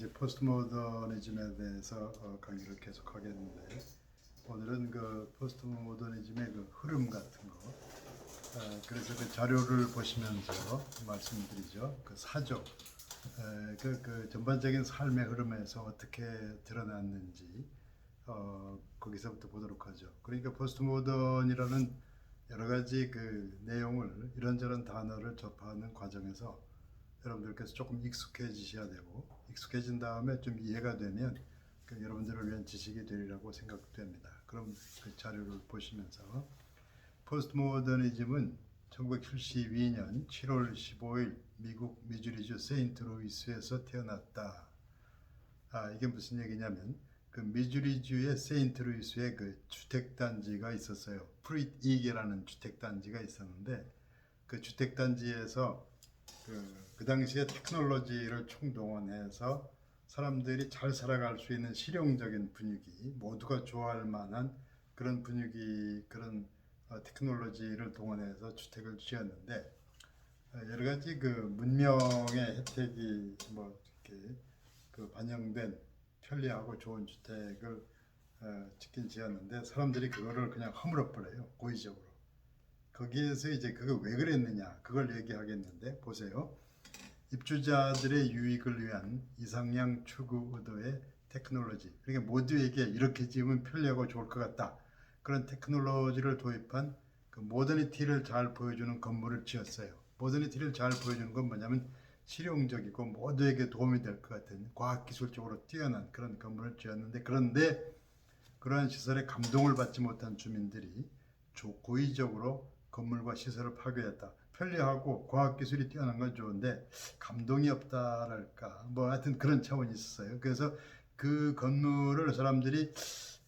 이제 포스트 모더니즘에 대해서 강의를 계속 하겠는데, 오늘은 그 포스트 모더니즘의 그 흐름 같은 거, 그래서 그 자료를 보시면서 말씀드리죠. 그 사조, 그 전반적인 삶의 흐름에서 어떻게 드러났는지 거기서부터 보도록 하죠. 그러니까 포스트 모던이라는 여러 가지 그 내용을, 이런저런 단어를 접하는 과정에서 여러분들께서 조금 익숙해지셔야 되고, 익숙해진 다음에 좀 이해가 되면 그 여러분들을 위한 지식이 되리라고 생각됩니다. 그럼 그 자료를 보시면서, 포스트 모더니즘은 1972년 7월 15일 미국 미주리주 세인트루이스에서 태어났다. 이게 무슨 얘기냐면, 그 미주리주의 세인트루이스에 그 주택단지가 있었어요. 프릿 이게라는 주택단지가 있었는데, 그 주택단지에서 그 당시에 테크놀로지를 총동원해서 사람들이 잘 살아갈 수 있는 실용적인 분위기, 모두가 좋아할 만한 그런 분위기, 그런 테크놀로지를 동원해서 주택을 지었는데, 여러 가지 그 문명의 혜택이 뭐 이렇게 그 반영된 편리하고 좋은 주택을 짓긴 지었는데, 사람들이 그거를 그냥 허물어 버려요, 고의적으로. 거기에서 이제 그거 왜 그랬느냐, 그걸 얘기하겠는데, 보세요. 입주자들의 유익을 위한 이상향 추구 의도의 테크놀로지, 그러니까 모두에게 이렇게 지으면 편리하고 좋을 것 같다, 그런 테크놀로지를 도입한 그 모더니티를 잘 보여주는 건물을 지었어요. 모더니티를 잘 보여주는 건 뭐냐면, 실용적이고 모두에게 도움이 될 것 같은 과학기술적으로 뛰어난 그런 건물을 지었는데, 그런데 그러한 시설에 감동을 받지 못한 주민들이 고의적으로 건물과 시설을 파괴했다. 편리하고 과학기술이 뛰어난 건 좋은데 감동이 없다랄까, 뭐 하여튼 그런 차원이 있었어요. 그래서 그 건물을 사람들이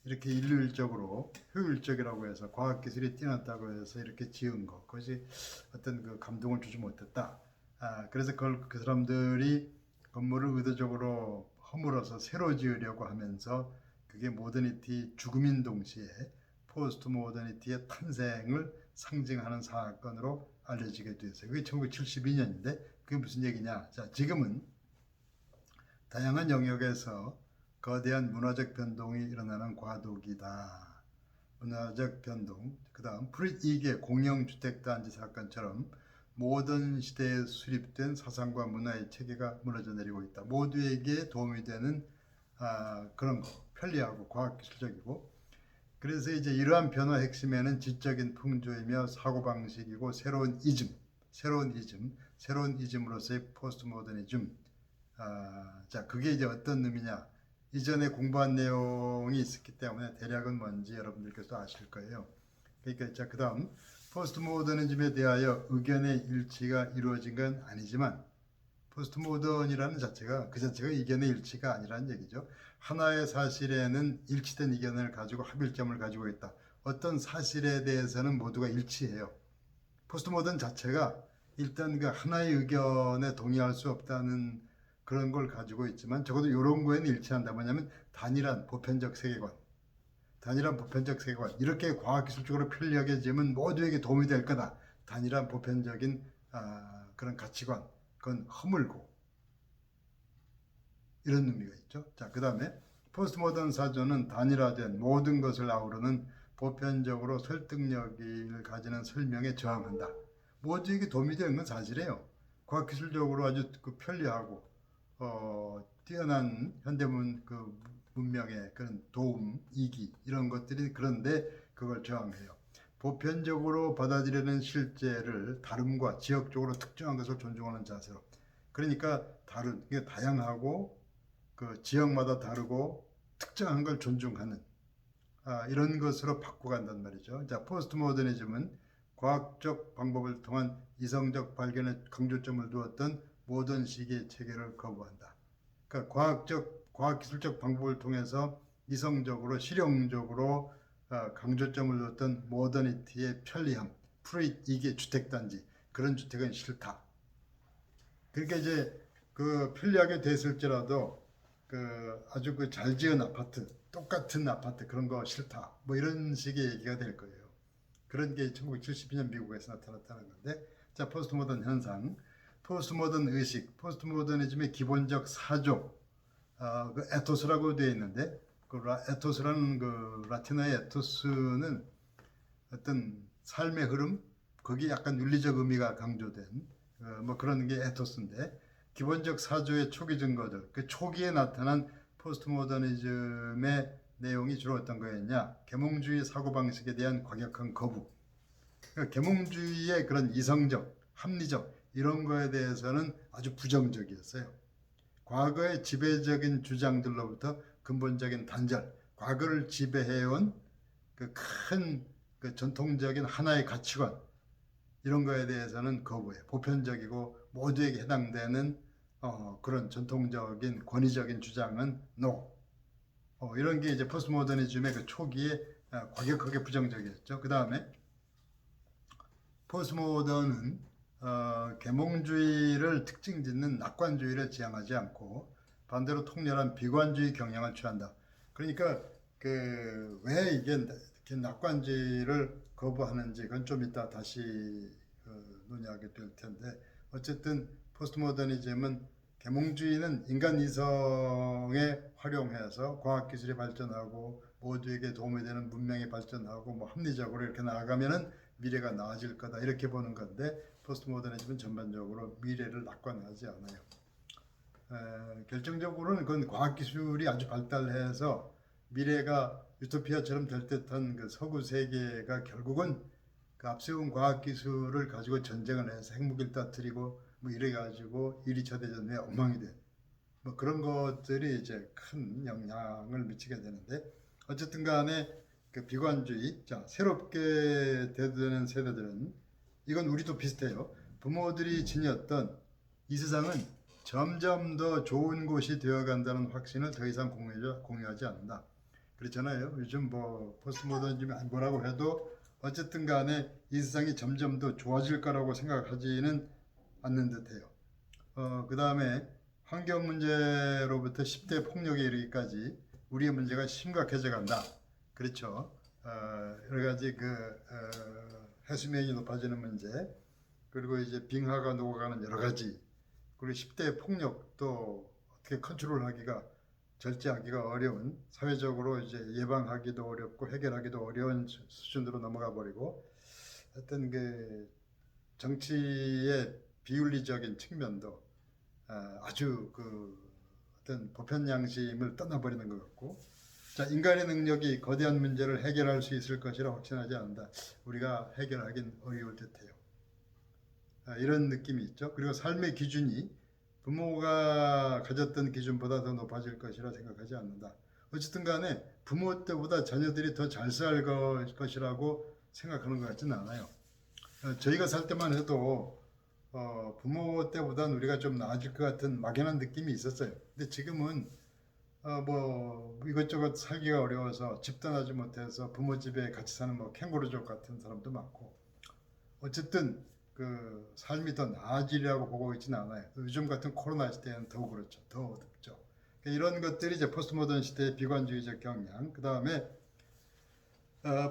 이렇게 일률적으로 효율적이라고 해서, 과학기술이 뛰어났다고 해서 이렇게 지은 것, 그것이 어떤 그 감동을 주지 못했다. 그래서 그걸 그 사람들이 건물을 의도적으로 허물어서 새로 지으려고 하면서, 그게 모더니티 죽음인 동시에 포스트 모더니티의 탄생을 상징하는 사건으로 알려지게 되었어요. 그게 1972년인데, 그게 무슨 얘기냐? 자, 지금은 다양한 영역에서 거대한 문화적 변동이 일어나는 과도기다. 문화적 변동, 그 다음 프릿 이게 공영주택단지 사건처럼 모던 시대에 수립된 사상과 문화의 체계가 무너져 내리고 있다. 모두에게 도움이 되는 그런 거, 편리하고 과학기술적이고, 그래서 이제 이러한 변화 핵심에는 지적인 풍조이며 사고방식이고 새로운 이즘으로서의 포스트 모더니즘. 자, 그게 이제 어떤 의미냐? 이전에 공부한 내용이 있었기 때문에 대략은 뭔지 여러분들께서 아실 거예요. 그러니까 자, 그다음 포스트 모더니즘에 대하여 의견의 일치가 이루어진 건 아니지만, 포스트 모던이라는 자체가 그 자체가 의견의 일치가 아니라는 얘기죠. 하나의 사실에는 일치된 의견을 가지고 합일점을 가지고 있다. 어떤 사실에 대해서는 모두가 일치해요. 포스트 모던 자체가 일단 그 하나의 의견에 동의할 수 없다는 그런 걸 가지고 있지만, 적어도 이런 거에는 일치한다. 뭐냐면 단일한 보편적 세계관, 이렇게 과학기술적으로 편리하게 지으면 모두에게 도움이 될 거다. 단일한 보편적인 그런 가치관, 그건 허물고, 이런 의미가 있죠. 자, 그 다음에 포스트 모던 사조는 단일화된 모든 것을 아우르는 보편적으로 설득력을 가지는 설명에 저항한다. 모두에게 도움이 되는 건 사실이에요. 과학기술적으로 아주 그 편리하고 뛰어난 현대문 그 문명의 그런 도움, 이기, 이런 것들이, 그런데 그걸 저항해요. 보편적으로 받아들이는 실제를 다름과 지역적으로 특정한 것을 존중하는 자세로. 그러니까 다양하고 그 지역마다 다르고 특정한 걸 존중하는 이런 것으로 바꿔간단 말이죠. 자, 포스트 모더니즘은 과학적 방법을 통한 이성적 발견에 강조점을 두었던 모던 시기의 체계를 거부한다. 그러니까 과학기술적 방법을 통해서 이성적으로, 실용적으로 강조점을 두었던 모더니티의 편리함, 프릿 이게 주택단지, 그런 주택은 싫다. 그러니까 이제 그 편리하게 됐을지라도 그 아주 그 잘 지은 아파트, 똑같은 아파트, 그런 거 싫다, 뭐 이런 식의 얘기가 될 거예요. 그런 게 1972년 미국에서 나타났다는 건데, 자, 포스트 모던 현상, 포스트 모던 의식, 포스트 모더니즘의 기본적 사조, 그 에토스라고 되어 있는데 에토스라는 그 라틴어의 에토스는 어떤 삶의 흐름, 거기 약간 윤리적 의미가 강조된 뭐 그런 게 에토스인데 기본적 사조의 초기 증거들, 그 초기에 나타난 포스트 모더니즘의 내용이 주로 어떤 거였냐? 계몽주의 사고방식에 대한 과격한 거부. 그러니까 계몽주의의 그런 이성적, 합리적 이런 거에 대해서는 아주 부정적이었어요. 과거의 지배적인 주장들로부터 근본적인 단절, 과거를 지배해온 그 큰 그 전통적인 하나의 가치관 이런 거에 대해서는 거부해. 보편적이고 모두에게 해당되는 그런 전통적인 권위적인 주장은 NO. 이런 게 이제 포스트 모더니즘의 그 초기에 과격하게 부정적이었죠. 그 다음에 포스트 모던은 계몽주의를 특징 짓는 낙관주의를 지향하지 않고 반대로 통렬한 비관주의 경향을 취한다. 그러니까 그 왜 이게 이렇게 낙관주의를 거부하는지 그건 좀 이따 다시 논의하게 될 텐데 어쨌든 포스트 모더니즘은 계몽주의는 인간 이성에 활용해서 과학기술이 발전하고 모두에게 도움이 되는 문명이 발전하고 뭐 합리적으로 이렇게 나아가면은 미래가 나아질 거다 이렇게 보는 건데 포스트 모더니즘은 전반적으로 미래를 낙관하지 않아요. 결정적으로는 그건 과학기술이 아주 발달해서 미래가 유토피아처럼 될 듯한 그 서구 세계가 결국은 그 앞세운 과학기술을 가지고 전쟁을 해서 핵무기를 터뜨리고 뭐 이래가지고 2차 대전에 엉망이 된 뭐 그런 것들이 이제 큰 영향을 미치게 되는데 어쨌든 간에 그 비관주의, 자 새롭게 대두되는 세대들은 이건 우리도 비슷해요. 부모들이 지녔던 이 세상은 점점 더 좋은 곳이 되어간다는 확신을 더 이상 공유하지 않는다. 그렇잖아요. 요즘 뭐 포스트 모더니즘이 뭐라고 해도 어쨌든 간에 이 세상이 점점 더 좋아질 거라고 생각하지는 않는 듯해요. 그 다음에 환경 문제로부터 10대 폭력에 이르기까지 우리의 문제가 심각해져 간다. 그렇죠. 여러 가지 해수면이 높아지는 문제, 그리고 이제 빙하가 녹아가는 여러 가지, 그리고 10대 폭력도 어떻게 컨트롤하기가 절제하기가 어려운 사회적으로 이제 예방하기도 어렵고 해결하기도 어려운 수준으로 넘어가 버리고 어떤 그 정치의 비윤리적인 측면도 아주 그 어떤 보편 양심을 떠나버리는 것 같고, 자 인간의 능력이 거대한 문제를 해결할 수 있을 것이라 확신하지 않는다. 우리가 해결하긴 어려울 듯해요. 이런 느낌이 있죠. 그리고 삶의 기준이 부모가 가졌던 기준보다 더 높아질 것이라 생각하지 않는다. 어쨌든 간에 부모 때보다 자녀들이 더 잘 살 것이라고 생각하는 것 같지는 않아요. 저희가 살 때만 해도 부모 때보다는 우리가 좀 나아질 것 같은 막연한 느낌이 있었어요. 근데 지금은 뭐 이것저것 살기가 어려워서 집 떠나지 못해서 부모 집에 같이 사는 뭐 캥거루족 같은 사람도 많고 어쨌든 그 삶이 더 나아지려고 보고 있지는 않아요. 요즘 같은 코로나 시대에는 더 그렇죠. 더 어둡죠. 이런 것들이 이제 포스트 모던 시대의 비관주의적 경향. 그 다음에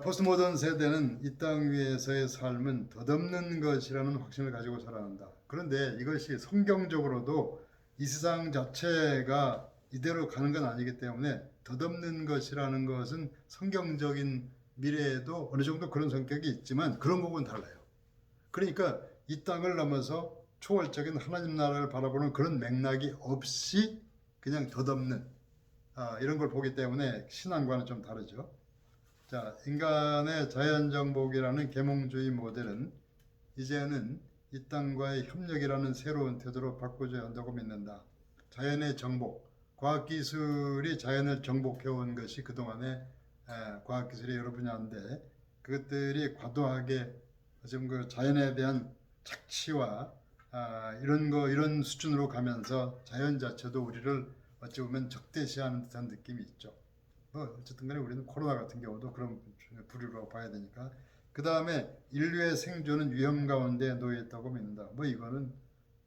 포스트 모던 세대는 이 땅 위에서의 삶은 덧없는 것이라는 확신을 가지고 살아간다. 그런데 이것이 성경적으로도 이 세상 자체가 이대로 가는 건 아니기 때문에 덧없는 것이라는 것은 성경적인 미래에도 어느 정도 그런 성격이 있지만 그런 부분은 달라요. 그러니까 이 땅을 넘어서 초월적인 하나님 나라를 바라보는 그런 맥락이 없이 그냥 덧없는 이런 걸 보기 때문에 신앙과는 좀 다르죠. 자, 인간의 자연정복이라는 계몽주의 모델은 이제는 이 땅과의 협력이라는 새로운 태도로 바꿔줘야 한다고 믿는다. 자연의 정복, 과학기술이 자연을 정복해온 것이 그동안의 과학기술의 여러 분야인데 그것들이 과도하게 지금 그 자연에 대한 착취와 이런 수준으로 가면서 자연 자체도 우리를 어찌 보면 적대시하는 듯한 느낌이 있죠. 어쨌든 간에 우리는 코로나 같은 경우도 그런 부류로 봐야 되니까. 그 다음에 인류의 생존은 위험 가운데 놓여 있다고 믿는다. 뭐 이거는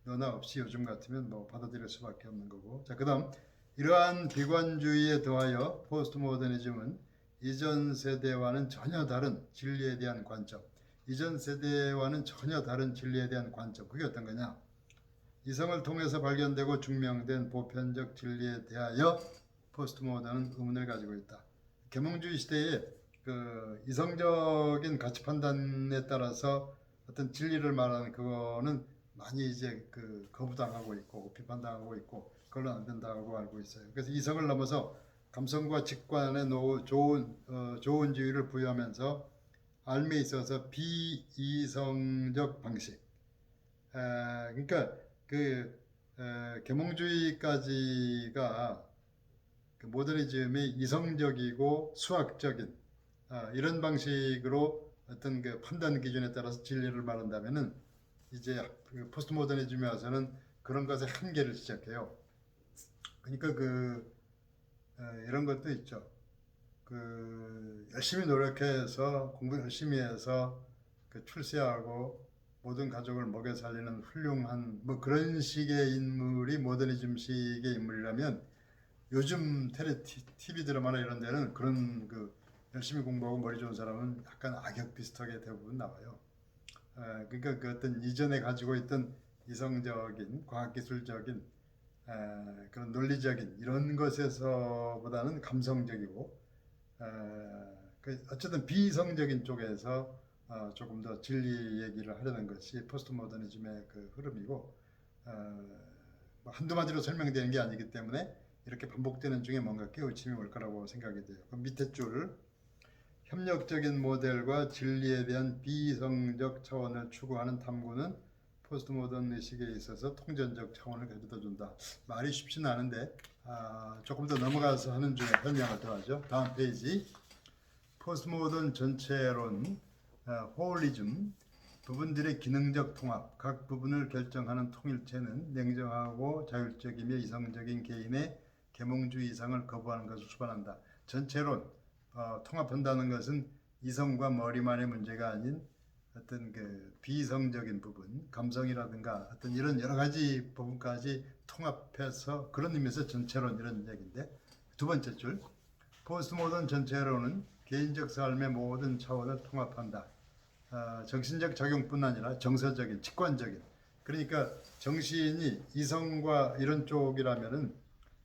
너나 없이 요즘 같으면 뭐 받아들일 수밖에 없는 거고. 자, 그 다음 이러한 비관주의에 더하여 포스트 모더니즘은 이전 세대와는 전혀 다른 진리에 대한 관점, 이전 세대와는 전혀 다른 진리에 대한 관점, 그게 어떤 거냐? 이성을 통해서 발견되고 증명된 보편적 진리에 대하여 포스트 모던은 의문을 가지고 있다. 계몽주의 시대에 그 이성적인 가치 판단에 따라서 어떤 진리를 말하는 그거는 많이 이제 그 거부당하고 있고 비판당하고 있고 그걸로 안 된다고 알고 있어요. 그래서 이성을 넘어서 감성과 직관에 좋은 지위를 부여하면서 삶에 있어서 비이성적 방식. 그러니까 그 계몽주의까지가 그 모더니즘의 이성적이고 수학적인 이런 방식으로 어떤 그 판단 기준에 따라서 진리를 말한다면은 이제 그 포스트 모더니즘에 와서는 그런 것의 한계를 지적해요. 그러니까 이런 것도 있죠. 그 열심히 노력해서 공부 열심히 해서 그 출세하고 모든 가족을 먹여 살리는 훌륭한 뭐 그런 식의 인물이 모더니즘식의 인물이라면 요즘 TV 드라마나 이런 데는 그런 그 열심히 공부하고 머리 좋은 사람은 약간 악역 비슷하게 대부분 나와요. 그러니까 그 어떤 이전에 가지고 있던 이성적인 과학기술적인 그런 논리적인 이런 것에서보다는 감성적이고 어쨌든 비이성적인 쪽에서 조금 더 진리 얘기를 하려는 것이 포스트 모더니즘의 그 흐름이고 뭐 한두 마디로 설명되는 게 아니기 때문에 이렇게 반복되는 중에 뭔가 깨우침이 올 거라고 생각이 돼요. 그럼 밑에 줄 협력적인 모델과 진리에 대한 비이성적 차원을 추구하는 탐구는 포스트 모던 의식에 있어서 통전적 차원을 가져다 준다. 말이 쉽지는 않은데 조금 더 넘어가서 하는 중에 설명을 더 하죠. 다음 페이지. 포스트 모던 전체론, 호리즘, 부분들의 기능적 통합, 각 부분을 결정하는 통일체는 냉정하고 자율적이며 이성적인 개인의 계몽주의 이상을 거부하는 것을 수반한다. 전체론, 통합한다는 것은 이성과 머리만의 문제가 아닌 어떤 그 비이성적인 부분, 감성이라든가 어떤 이런 여러 가지 부분까지 통합해서 그런 의미에서 전체론 이런 얘기인데 두 번째 줄, 포스트 모던 전체론은 개인적 삶의 모든 차원을 통합한다. 정신적 작용뿐 아니라 정서적인, 직관적인. 그러니까 정신이 이성과 이런 쪽이라면은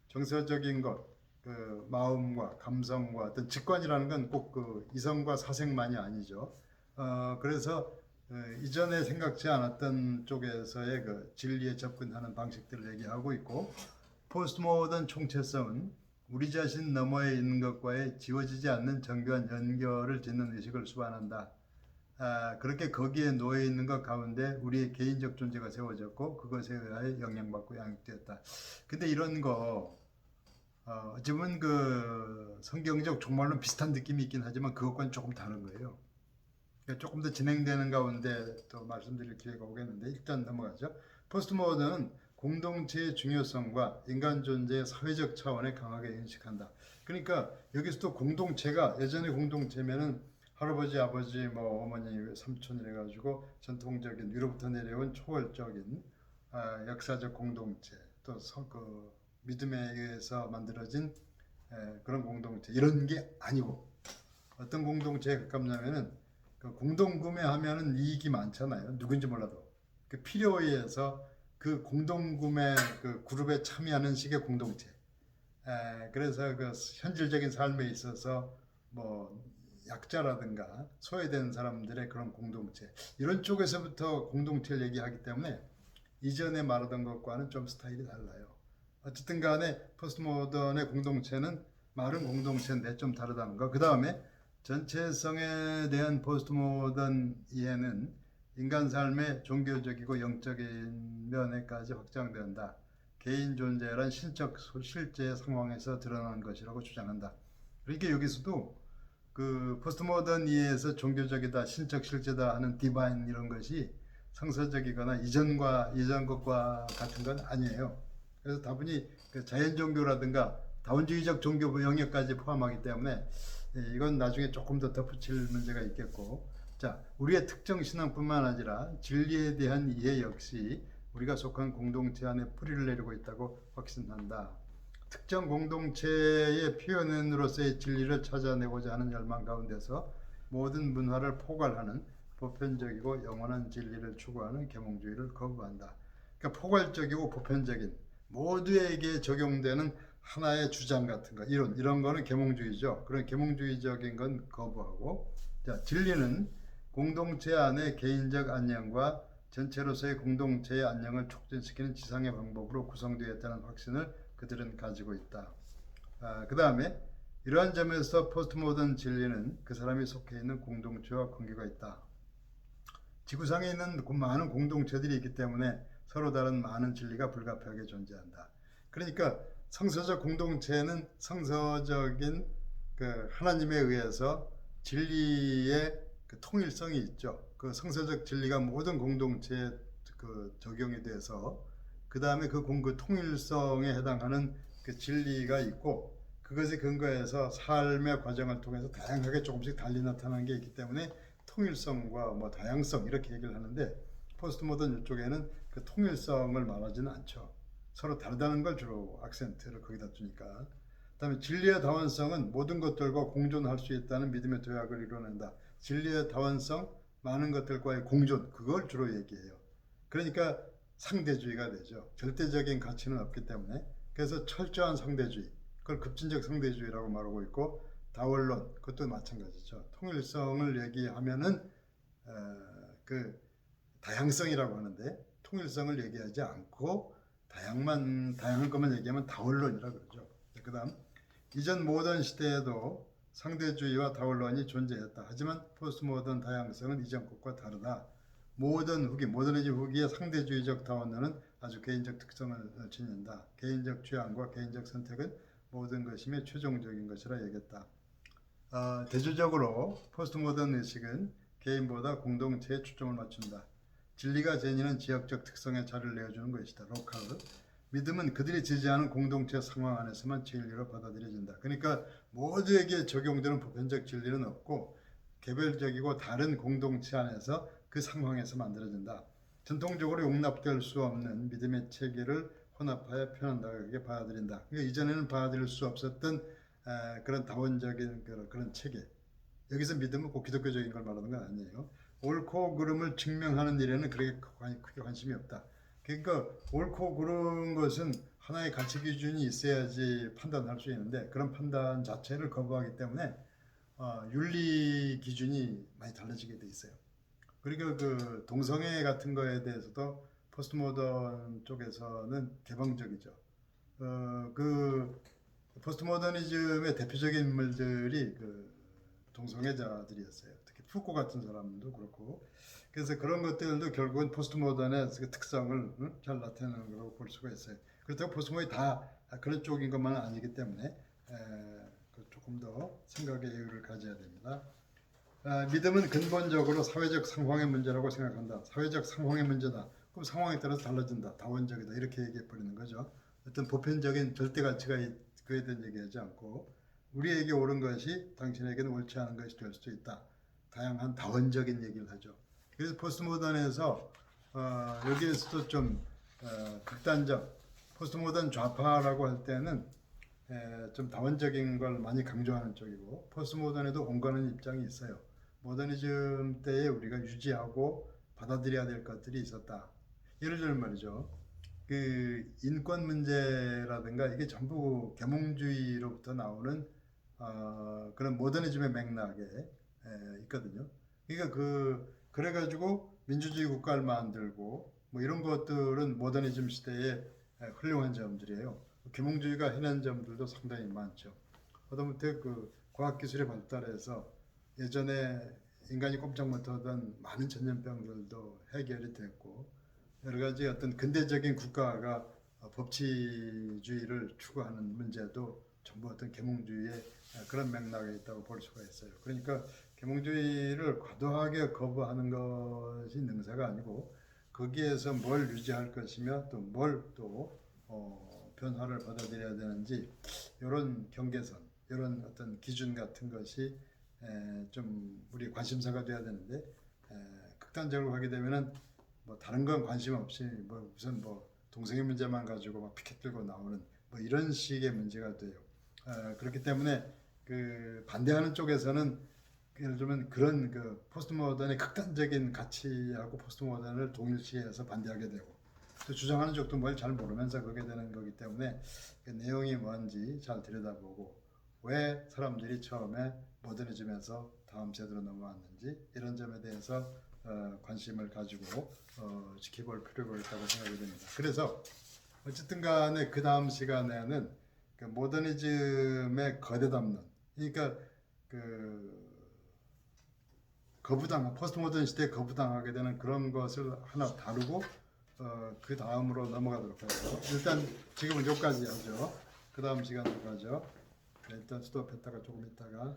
정서적인 것, 그 마음과 감성과 어떤 직관이라는 건 꼭 그 이성과 사생만이 아니죠. 그래서 이전에 생각지 않았던 쪽에서의 그 진리에 접근하는 방식들을 얘기하고 있고 포스트 모던 총체성은 우리 자신 너머에 있는 것과의 지워지지 않는 정교한 연결을 짓는 의식을 수반한다. 그렇게 거기에 놓여 있는 것 가운데 우리의 개인적 존재가 세워졌고 그것에 의하여 영향받고 양육되었다. 근데 이런 거 어찌 보면 그 성경적 종말론 비슷한 느낌이 있긴 하지만 그것과는 조금 다른 거예요. 그러니까 조금 더 진행되는 가운데 또 말씀드릴 기회가 오겠는데 일단 넘어가죠. 포스트 모던은 공동체의 중요성과 인간 존재의 사회적 차원에 강하게 인식한다. 그러니까 여기서도 공동체가 예전의 공동체면은 할아버지, 아버지, 뭐 어머니, 삼촌 이래가지고 전통적인 위로부터 내려온 초월적인 역사적 공동체 또 그 믿음에 의해서 만들어진 그런 공동체 이런 게 아니고 어떤 공동체에 가깝냐면은 그 공동구매하면은 이익이 많잖아요. 누군지 몰라도 그 필요에 의해서 그 공동구매 그 그룹에 참여하는 식의 공동체. 그래서 그 현실적인 삶에 있어서 뭐 약자라든가 소외된 사람들의 그런 공동체 이런 쪽에서부터 공동체를 얘기하기 때문에 이전에 말하던 것과는 좀 스타일이 달라요. 어쨌든 간에 포스트 모던의 공동체는 말은 공동체인데 좀 다르다는 거. 그 다음에 전체성에 대한 포스트 모던 이해는 인간 삶의 종교적이고 영적인 면에까지 확장된다. 개인 존재란 신적 실제 상황에서 드러난 것이라고 주장한다. 그러니까 여기서도 그 포스트 모던 이해에서 종교적이다, 신적 실제다 하는 디바인 이런 것이 성서적이거나 이전 것과 같은 건 아니에요. 그래서 다분히 그 자연 종교라든가 다원주의적 종교 영역까지 포함하기 때문에 이건 나중에 조금 더 덧붙일 문제가 있겠고, 자, 우리의 특정 신앙뿐만 아니라 진리에 대한 이해 역시 우리가 속한 공동체 안에 뿌리를 내리고 있다고 확신한다. 특정 공동체의 표현으로서의 진리를 찾아내고자 하는 열망 가운데서 모든 문화를 포괄하는 보편적이고 영원한 진리를 추구하는 계몽주의를 거부한다. 그러니까 그러니까 포괄적이고 보편적인 모두에게 적용되는 하나의 주장 같은 거 이런 거는 계몽주의죠. 그런 계몽주의적인 건 거부하고 자 진리는 공동체 안의 개인적 안녕과 전체로서의 공동체의 안녕을 촉진시키는 지상의 방법으로 구성되어 있다는 확신을 그들은 가지고 있다. 그 다음에 이러한 점에서 포스트모던 진리는 그 사람이 속해 있는 공동체와 관계가 있다. 지구상에 있는 많은 공동체들이 있기 때문에 서로 다른 많은 진리가 불가피하게 존재한다. 그러니까 성서적 공동체는 성서적인 그 하나님에 의해서 진리의 그 통일성이 있죠. 그 성서적 진리가 모든 공동체에 그 적용이 돼서 그 다음에 그 통일성에 해당하는 그 진리가 있고 그것에 근거해서 삶의 과정을 통해서 다양하게 조금씩 달리 나타나는 게 있기 때문에 통일성과 뭐 다양성 이렇게 얘기를 하는데 포스트 모던 이쪽에는 그 통일성을 말하지는 않죠. 서로 다르다는 걸 주로 악센트를 거기다 두니까. 그다음에 진리의 다원성은 모든 것들과 공존할 수 있다는 믿음의 도약을 이뤄낸다. 진리의 다원성, 많은 것들과의 공존, 그걸 주로 얘기해요. 그러니까 상대주의가 되죠. 절대적인 가치는 없기 때문에. 그래서 철저한 상대주의, 그걸 급진적 상대주의라고 말하고 있고 다원론, 그것도 마찬가지죠. 통일성을 얘기하면은 그 다양성이라고 하는데 통일성을 얘기하지 않고 다양한 것만 얘기하면 다원론이라고 그러죠. 그 다음 이전 모던 시대에도 상대주의와 다원론이 존재했다. 하지만 포스트 모던 다양성은 이전 것과 다르다. 모더니즘 후기의 상대주의적 다원론은 아주 개인적 특성을 지닌다. 개인적 취향과 개인적 선택은 모든 것임의 최종적인 것이라 얘기했다. 대조적으로 포스트 모던 의식은 개인보다 공동체에 초점을 맞춘다. 진리가 지니는 지역적 특성에 자리를 내어주는 것이다. 로컬. 믿음은 그들이 지지하는 공동체 상황 안에서만 진리로 받아들여진다. 그러니까 모두에게 적용되는 보편적 진리는 없고 개별적이고 다른 공동체 안에서 그 상황에서 만들어진다. 전통적으로 용납될 수 없는 믿음의 체계를 혼합하여 편안하게 받아들인다. 그러니까 이전에는 받아들일 수 없었던 그런 다원적인 그런 체계. 여기서 믿음은 꼭 기독교적인 걸 말하는 건 아니에요. 옳고 그름을 증명하는 일에는 그렇게 크게 관심이 없다. 그러니까 옳고 그른 것은 하나의 가치 기준이 있어야지 판단할 수 있는데 그런 판단 자체를 거부하기 때문에 윤리 기준이 많이 달라지게 돼 있어요. 그리고 그 동성애 같은 거에 대해서도 포스트 모던 쪽에서는 개방적이죠. 그 포스트 모더니즘의 대표적인 인물들이 그 동성애자들이었어요. 특히 푸코 같은 사람도 그렇고. 그래서 그런 것들도 결국은 포스트 모던의 그 특성을 잘 나타내는 거라고 볼 수가 있어요. 그렇다고 포스트 모던이 다 그런 쪽인 것만은 아니기 때문에 조금 더 생각의 여유를 가져야 됩니다. 믿음은 근본적으로 사회적 상황의 문제라고 생각한다. 사회적 상황의 문제다. 그럼 상황에 따라서 달라진다. 다원적이다. 이렇게 얘기해 버리는 거죠. 어떤 보편적인 절대 가치가 그에 대한 얘기하지 않고 우리에게 옳은 것이 당신에게는 옳지 않은 것이 될 수도 있다. 다양한 다원적인 얘기를 하죠. 그래서 포스트 모던에서 여기에서도 좀 극단적 포스트 모던 좌파라고 할 때는 좀 다원적인 걸 많이 강조하는 쪽이고 포스트 모던에도 온건한 입장이 있어요. 모더니즘 때에 우리가 유지하고 받아들여야 될 것들이 있었다. 예를 들면 말이죠. 그 인권 문제라든가 이게 전부 계몽주의로부터 나오는 그런 모더니즘의 맥락에 있거든요. 그러니까 그래가지고 민주주의 국가를 만들고 뭐 이런 것들은 모더니즘 시대의 훌륭한 점들이에요. 계몽주의가 해낸 점들도 상당히 많죠. 하다못해 그 과학기술의 발달해서 예전에 인간이 꼼짝 못하던 많은 전염병들도 해결이 됐고 여러 가지 어떤 근대적인 국가가 법치주의를 추구하는 문제도 전부 어떤 계몽주의의 그런 맥락에 있다고 볼 수가 있어요. 그러니까 계몽주의를 과도하게 거부하는 것이 능사가 아니고 거기에서 뭘 유지할 것이며 또 뭘 또 변화를 받아들여야 되는지 이런 경계선, 이런 어떤 기준 같은 것이 좀 우리 관심사가 돼야 되는데 극단적으로 가게 되면은 뭐 다른 건 관심 없이 뭐 우선 뭐 동성애 문제만 가지고 막 피켓 들고 나오는 뭐 이런 식의 문제가 돼요. 그렇기 때문에 그 반대하는 쪽에서는 예를 들면 그런 그 포스트 모던의 극단적인 가치하고 포스트 모던을 동일시해서 반대하게 되고 또 주장하는 쪽도 뭘 잘 모르면서 그게 되는 거기 때문에 그 내용이 뭔지 잘 들여다보고 왜 사람들이 처음에 모더니즘에서 다음 세대로 넘어왔는지 이런 점에 대해서 관심을 가지고 지켜볼 필요가 있다고 생각이 됩니다. 그래서 어쨌든 간에 그 다음 시간에는 그 모더니즘의 거대 담론, 그러니까 그 포스트 모던 시대에 거부당하게 되는 그런 것을 하나 다루고 그 다음으로 넘어가도록 하죠. 일단 지금은 여기까지 하죠. 그 다음 시간으로 가죠. 일단 스톱했다가 조금 있다가